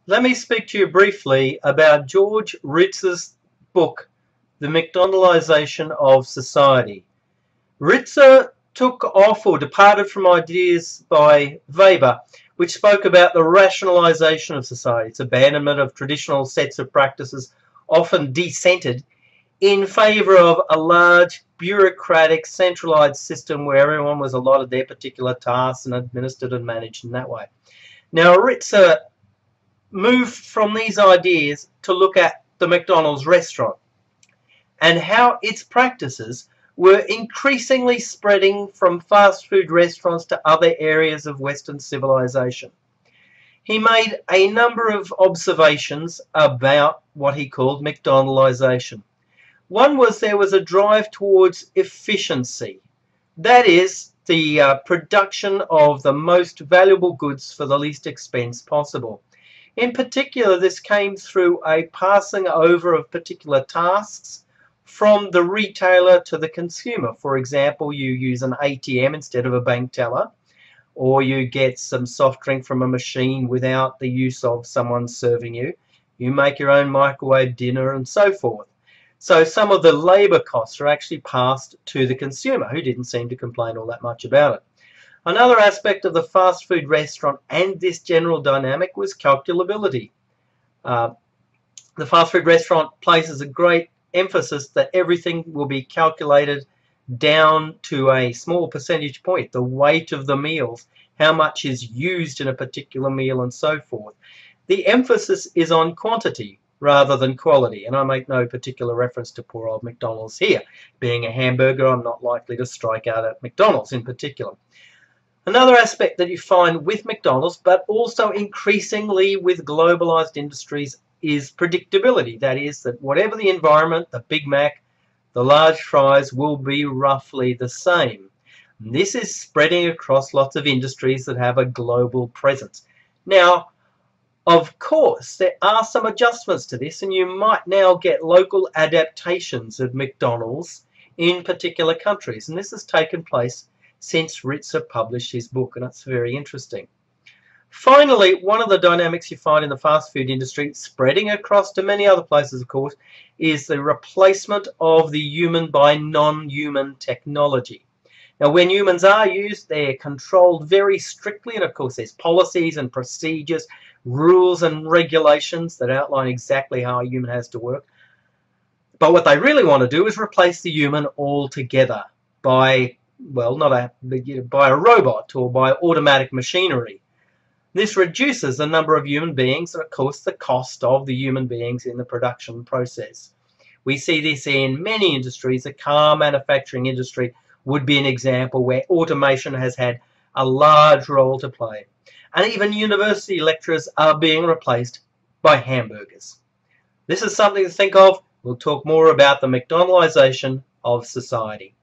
Let me speak to you briefly about George Ritz's book, The McDonaldization of Society. Ritzer took off or departed from ideas by Weber, which spoke about the rationalization of society, its abandonment of traditional sets of practices, often decentered, in favor of a large, bureaucratic, centralized system where everyone was allotted their particular tasks and administered and managed in that way. Now, Ritzer moved from these ideas to look at the McDonald's restaurant and how its practices were increasingly spreading from fast food restaurants to other areas of Western civilization. He made a number of observations about what he called McDonaldization. One was there was a drive towards efficiency. That is, the production of the most valuable goods for the least expense possible. In particular, this came through a passing over of particular tasks from the retailer to the consumer. For example, you use an ATM instead of a bank teller, or you get some soft drink from a machine without the use of someone serving you. You make your own microwave dinner and so forth. So some of the labor costs are actually passed to the consumer, who didn't seem to complain all that much about it. Another aspect of the fast food restaurant and this general dynamic was calculability. The fast food restaurant places a great emphasis that everything will be calculated down to a small percentage point, the weight of the meals, how much is used in a particular meal and so forth. The emphasis is on quantity rather than quality, and I make no particular reference to poor old McDonald's here. Being a hamburger, I'm not likely to strike out at McDonald's in particular. Another aspect that you find with McDonald's, but also increasingly with globalized industries, is predictability. That is, that whatever the environment, the Big Mac, the large fries will be roughly the same. And this is spreading across lots of industries that have a global presence. Now, of course, there are some adjustments to this, and you might now get local adaptations of McDonald's in particular countries. And this has taken place since Ritzer published his book, and it's very interesting. Finally, one of the dynamics you find in the fast food industry, spreading across to many other places, of course, is the replacement of the human by non-human technology. Now, when humans are used, they're controlled very strictly, and of course there's policies and procedures, rules and regulations that outline exactly how a human has to work. But what they really want to do is replace the human altogether by, well, by a robot or by automatic machinery. This reduces the number of human beings and, of course, the cost of the human beings in the production process. We see this in many industries. The car manufacturing industry would be an example where automation has had a large role to play. And even university lecturers are being replaced by hamburgers. This is something to think of. We'll talk more about the McDonaldization of society.